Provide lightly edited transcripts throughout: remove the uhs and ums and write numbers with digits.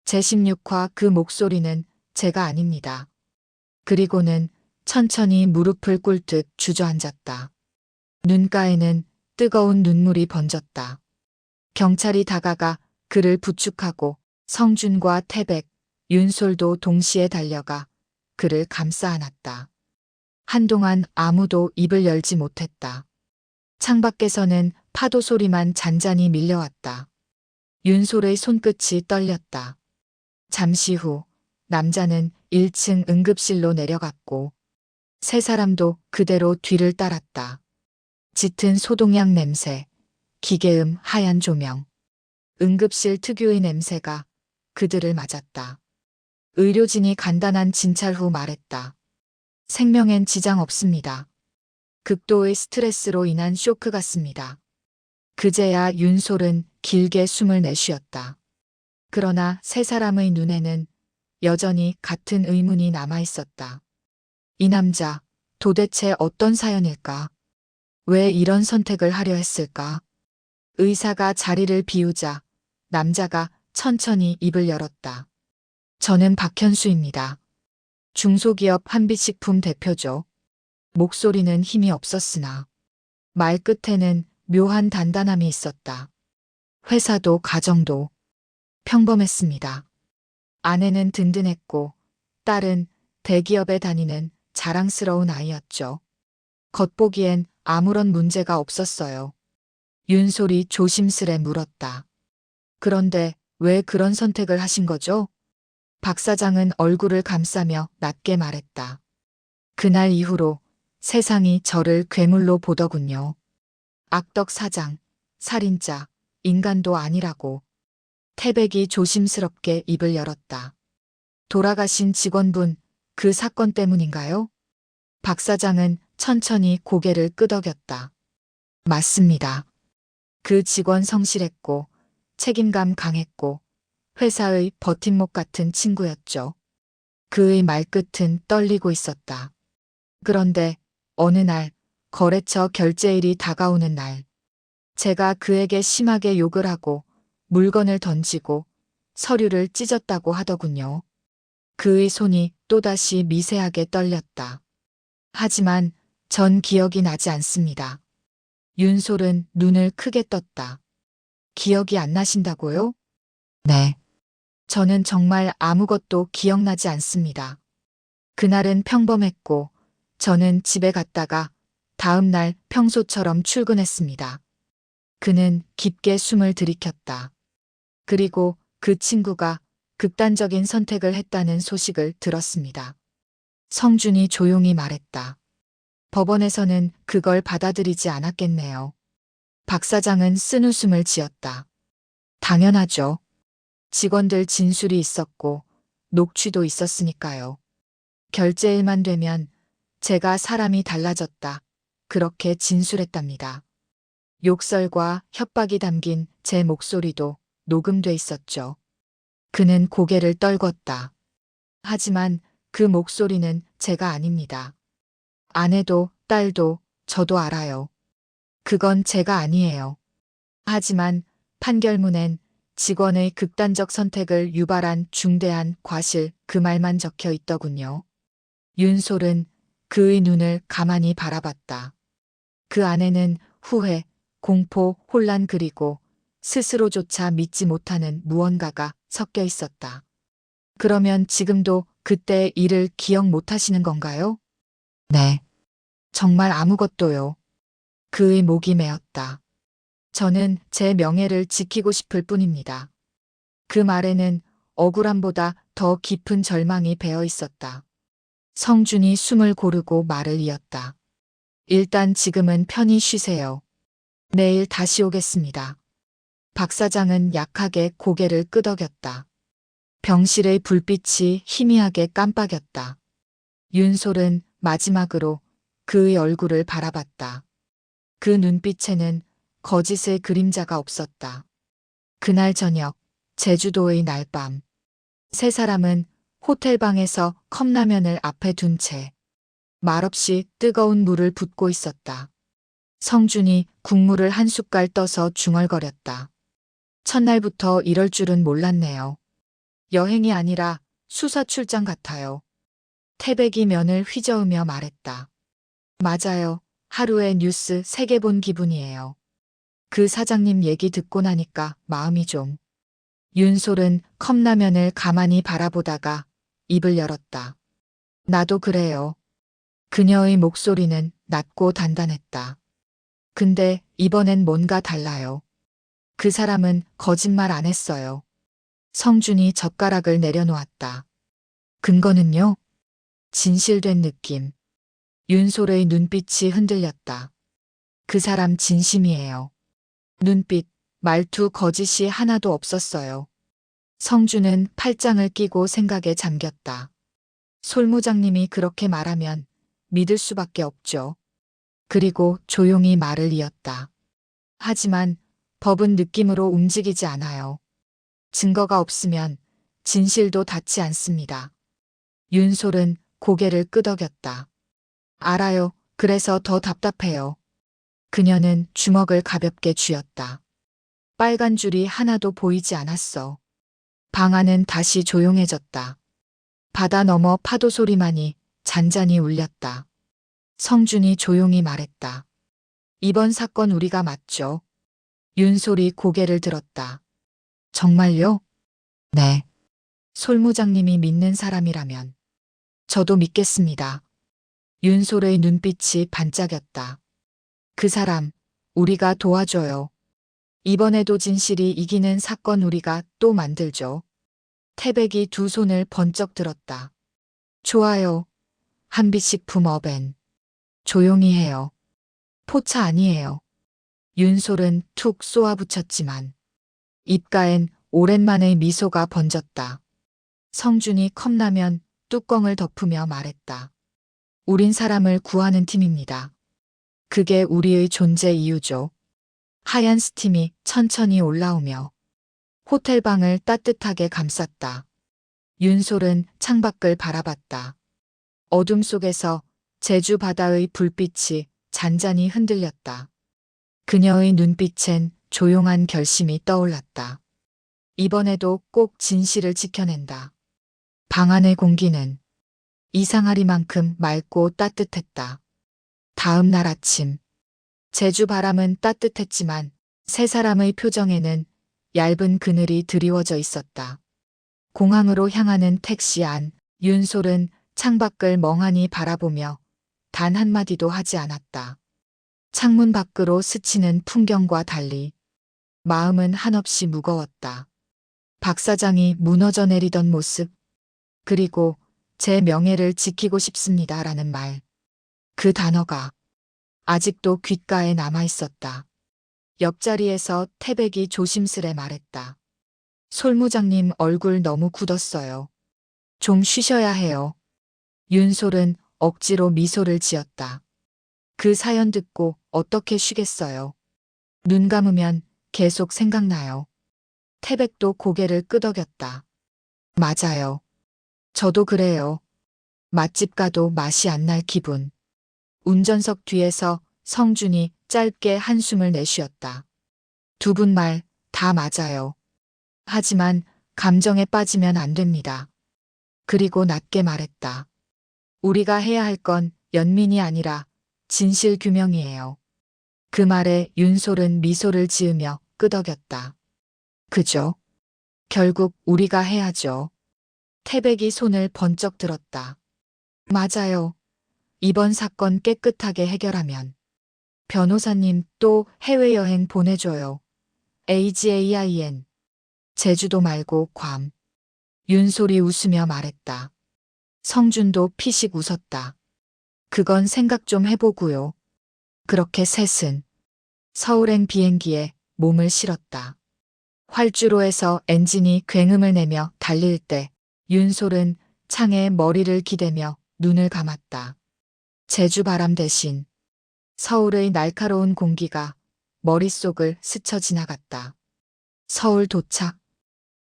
제16화 그 목소리는 제가 아닙니다. 그리고는 천천히 무릎을 꿇듯 주저앉았다. 눈가에는 뜨거운 눈물이 번졌다. 경찰이 다가가 그를 부축하고 성준과 태백, 윤솔도 동시에 달려가 그를 감싸 안았다. 한동안 아무도 입을 열지 못했다. 창밖에서는 파도 소리만 잔잔히 밀려왔다. 윤솔의 손끝이 떨렸다. 잠시 후 남자는 1층 응급실로 내려갔고 세 사람도 그대로 뒤를 따랐다. 짙은 소독약 냄새, 기계음 하얀 조명, 응급실 특유의 냄새가 그들을 맞았다. 의료진이 간단한 진찰 후 말했다. 생명엔 지장 없습니다. 극도의 스트레스로 인한 쇼크 같습니다. 그제야 윤솔은 길게 숨을 내쉬었다. 그러나 세 사람의 눈에는 여전히 같은 의문이 남아 있었다. 이 남자, 도대체 어떤 사연일까? 왜 이런 선택을 하려 했을까? 의사가 자리를 비우자 남자가 천천히 입을 열었다. 저는 박현수입니다. 중소기업 한빛식품 대표죠. 목소리는 힘이 없었으나 말끝에는 묘한 단단함이 있었다. 회사도 가정도 평범했습니다. 아내는 든든했고 딸은 대기업에 다니는 자랑스러운 아이였죠. 겉보기엔 아무런 문제가 없었어요. 윤솔이 조심스레 물었다. 그런데 왜 그런 선택을 하신 거죠? 박 사장은 얼굴을 감싸며 낮게 말했다. 그날 이후로 세상이 저를 괴물로 보더군요. 악덕 사장, 살인자, 인간도 아니라고. 태백이 조심스럽게 입을 열었다. 돌아가신 직원분, 그 사건 때문인가요? 박 사장은 천천히 고개를 끄덕였다. 맞습니다. 그 직원 성실했고 책임감 강했고 회사의 버팀목 같은 친구였죠. 그의 말끝은 떨리고 있었다. 그런데 어느 날 거래처 결제일이 다가오는 날 제가 그에게 심하게 욕을 하고 물건을 던지고 서류를 찢었다고 하더군요. 그의 손이 또다시 미세하게 떨렸다. 하지만 전 기억이 나지 않습니다. 윤솔은 눈을 크게 떴다. 기억이 안 나신다고요? 네. 저는 정말 아무것도 기억나지 않습니다. 그날은 평범했고 저는 집에 갔다가 다음 날 평소처럼 출근했습니다. 그는 깊게 숨을 들이켰다. 그리고 그 친구가 극단적인 선택을 했다는 소식을 들었습니다. 성준이 조용히 말했다. 법원에서는 그걸 받아들이지 않았겠네요. 박 사장은 쓴웃음을 지었다. 당연하죠. 직원들 진술이 있었고 녹취도 있었으니까요. 결제일만 되면 제가 사람이 달라졌다. 그렇게 진술했답니다. 욕설과 협박이 담긴 제 목소리도 녹음돼 있었죠. 그는 고개를 떨궜다. 하지만 그 목소리는 제가 아닙니다. 아내도 딸도 저도 알아요. 그건 제가 아니에요. 하지만 판결문엔 직원의 극단적 선택을 유발한 중대한 과실 그 말만 적혀 있더군요. 윤솔은 그의 눈을 가만히 바라봤다. 그 안에는 후회, 공포, 혼란 그리고 스스로조차 믿지 못하는 무언가가 섞여 있었다. 그러면 지금도 그때의 일을 기억 못하시는 건가요? 네. 정말 아무것도요. 그의 목이 메었다. 저는 제 명예를 지키고 싶을 뿐입니다. 그 말에는 억울함보다 더 깊은 절망이 배어 있었다. 성준이 숨을 고르고 말을 이었다. 일단 지금은 편히 쉬세요. 내일 다시 오겠습니다. 박 사장은 약하게 고개를 끄덕였다. 병실의 불빛이 희미하게 깜빡였다. 윤솔은 마지막으로 그의 얼굴을 바라봤다. 그 눈빛에는 거짓의 그림자가 없었다. 그날 저녁, 제주도의 날밤. 세 사람은 호텔방에서 컵라면을 앞에 둔 채 말없이 뜨거운 물을 붓고 있었다. 성준이 국물을 한 숟갈 떠서 중얼거렸다. 첫날부터 이럴 줄은 몰랐네요. 여행이 아니라 수사 출장 같아요. 태백이 면을 휘저으며 말했다. 맞아요. 하루에 뉴스 3개 본 기분이에요. 그 사장님 얘기 듣고 나니까 마음이 좀. 윤솔은 컵라면을 가만히 바라보다가 입을 열었다. 나도 그래요. 그녀의 목소리는 낮고 단단했다. 근데 이번엔 뭔가 달라요. 그 사람은 거짓말 안 했어요. 성준이 젓가락을 내려놓았다. 근거는요? 진실된 느낌. 윤솔의 눈빛이 흔들렸다. 그 사람 진심이에요. 눈빛, 말투 거짓이 하나도 없었어요. 성준은 팔짱을 끼고 생각에 잠겼다. 솔무장님이 그렇게 말하면 믿을 수밖에 없죠. 그리고 조용히 말을 이었다. 하지만 법은 느낌으로 움직이지 않아요. 증거가 없으면 진실도 닿지 않습니다. 윤솔은 고개를 끄덕였다. 알아요. 그래서 더 답답해요. 그녀는 주먹을 가볍게 쥐었다. 빨간 줄이 하나도 보이지 않았어. 방 안은 다시 조용해졌다. 바다 너머 파도 소리만이 잔잔히 울렸다. 성준이 조용히 말했다. 이번 사건 우리가 맞죠? 윤솔이 고개를 들었다. 정말요? 네. 솔무장님이 믿는 사람이라면 저도 믿겠습니다. 윤솔의 눈빛이 반짝였다. 그 사람, 우리가 도와줘요. 이번에도 진실이 이기는 사건 우리가 또 만들죠. 태백이 두 손을 번쩍 들었다. 좋아요. 한빛식품 업엔. 조용히 해요. 포차 아니에요. 윤솔은 툭 쏘아붙였지만 입가엔 오랜만에 미소가 번졌다. 성준이 컵라면 뚜껑을 덮으며 말했다. 우린 사람을 구하는 팀입니다. 그게 우리의 존재 이유죠. 하얀 스팀이 천천히 올라오며 호텔방을 따뜻하게 감쌌다. 윤솔은 창밖을 바라봤다. 어둠 속에서 제주 바다의 불빛이 잔잔히 흔들렸다. 그녀의 눈빛엔 조용한 결심이 떠올랐다. 이번에도 꼭 진실을 지켜낸다. 방 안의 공기는 이상하리만큼 맑고 따뜻했다. 다음 날 아침, 제주 바람은 따뜻했지만 세 사람의 표정에는 얇은 그늘이 드리워져 있었다. 공항으로 향하는 택시 안, 윤솔은 창밖을 멍하니 바라보며 단 한마디도 하지 않았다. 창문 밖으로 스치는 풍경과 달리 마음은 한없이 무거웠다. 박 사장이 무너져 내리던 모습, 그리고 제 명예를 지키고 싶습니다라는 말. 그 단어가 아직도 귓가에 남아 있었다. 옆자리에서 태백이 조심스레 말했다. 솔무장님 얼굴 너무 굳었어요. 좀 쉬셔야 해요. 윤솔은 억지로 미소를 지었다. 그 사연 듣고 어떻게 쉬겠어요. 눈 감으면 계속 생각나요. 태백도 고개를 끄덕였다. 맞아요. 저도 그래요. 맛집 가도 맛이 안 날 기분. 운전석 뒤에서 성준이 짧게 한숨을 내쉬었다. 두 분 말 다 맞아요. 하지만 감정에 빠지면 안 됩니다. 그리고 낮게 말했다. 우리가 해야 할 건 연민이 아니라 진실 규명이에요. 그 말에 윤솔은 미소를 지으며 끄덕였다. 그죠? 결국 우리가 해야죠. 태백이 손을 번쩍 들었다. 맞아요. 이번 사건 깨끗하게 해결하면 변호사님 또 해외여행 보내줘요. AGAIN. 제주도 말고 괌. 윤솔이 웃으며 말했다. 성준도 피식 웃었다. 그건 생각 좀 해보고요. 그렇게 셋은 서울행 비행기에 몸을 실었다. 활주로에서 엔진이 굉음을 내며 달릴 때 윤솔은 창에 머리를 기대며 눈을 감았다. 제주 바람 대신 서울의 날카로운 공기가 머릿속을 스쳐 지나갔다. 서울 도착.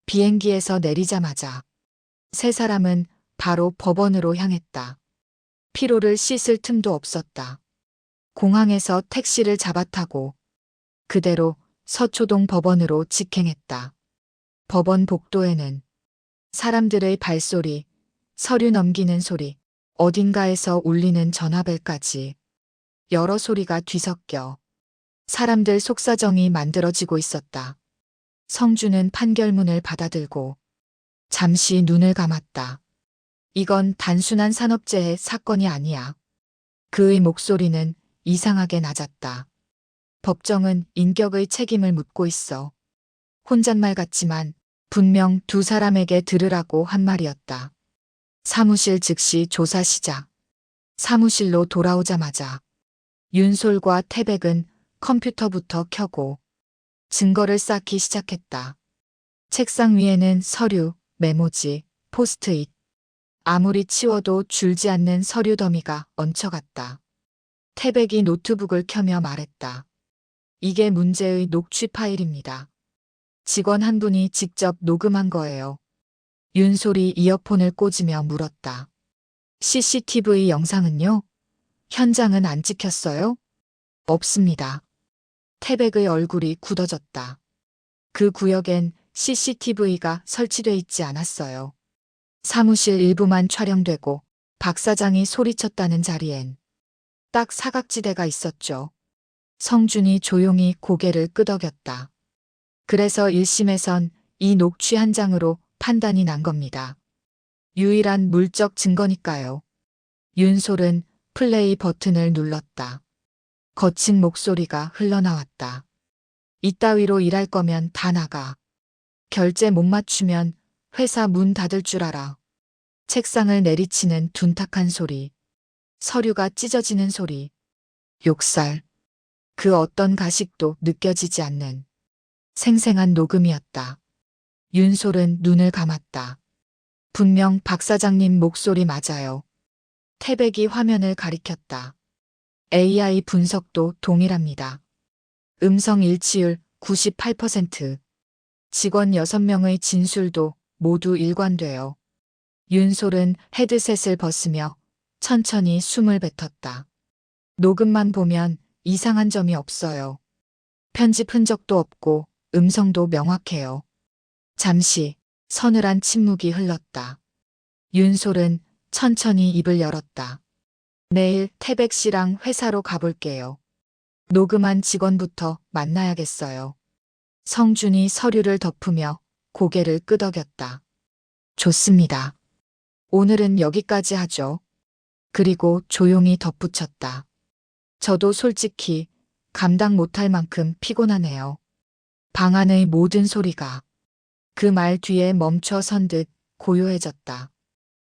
비행기에서 내리자마자 세 사람은 바로 법원으로 향했다. 피로를 씻을 틈도 없었다. 공항에서 택시를 잡아타고 그대로 서초동 법원으로 직행했다. 법원 복도에는 사람들의 발소리, 서류 넘기는 소리, 어딘가에서 울리는 전화벨까지 여러 소리가 뒤섞여 사람들 속사정이 만들어지고 있었다. 성주는 판결문을 받아들고 잠시 눈을 감았다. 이건 단순한 산업재해 사건이 아니야. 그의 목소리는 이상하게 낮았다. 법정은 인격의 책임을 묻고 있어. 혼잣말 같지만 분명 두 사람에게 들으라고 한 말이었다. 사무실 즉시 조사 시작. 사무실로 돌아오자마자 윤솔과 태백은 컴퓨터부터 켜고 증거를 쌓기 시작했다. 책상 위에는 서류, 메모지, 포스트잇. 아무리 치워도 줄지 않는 서류 더미가 얹혀갔다. 태백이 노트북을 켜며 말했다. 이게 문제의 녹취 파일입니다. 직원 한 분이 직접 녹음한 거예요. 윤솔이 이어폰을 꽂으며 물었다. CCTV 영상은요? 현장은 안 찍혔어요? 없습니다. 태백의 얼굴이 굳어졌다. 그 구역엔 CCTV가 설치돼 있지 않았어요. 사무실 일부만 촬영되고 박 사장이 소리쳤다는 자리엔 딱 사각지대가 있었죠. 성준이 조용히 고개를 끄덕였다. 그래서 1심에선 이 녹취 한 장으로 판단이 난 겁니다. 유일한 물적 증거니까요. 윤솔은 플레이 버튼을 눌렀다. 거친 목소리가 흘러나왔다. 이따위로 일할 거면 다 나가. 결제 못 맞추면 회사 문 닫을 줄 알아. 책상을 내리치는 둔탁한 소리. 서류가 찢어지는 소리. 욕설. 그 어떤 가식도 느껴지지 않는 생생한 녹음이었다. 윤솔은 눈을 감았다. 분명 박 사장님 목소리 맞아요. 태백이 화면을 가리켰다. AI 분석도 동일합니다. 음성 일치율 98%. 직원 6명의 진술도 모두 일관돼요. 윤솔은 헤드셋을 벗으며 천천히 숨을 뱉었다. 녹음만 보면 이상한 점이 없어요. 편집 흔적도 없고 음성도 명확해요. 잠시 서늘한 침묵이 흘렀다. 윤솔은 천천히 입을 열었다. 내일 태백 씨랑 회사로 가볼게요. 녹음한 직원부터 만나야겠어요. 성준이 서류를 덮으며 고개를 끄덕였다. 좋습니다. 오늘은 여기까지 하죠. 그리고 조용히 덧붙였다. 저도 솔직히 감당 못할 만큼 피곤하네요. 방 안의 모든 소리가 그 말 뒤에 멈춰 선 듯 고요해졌다.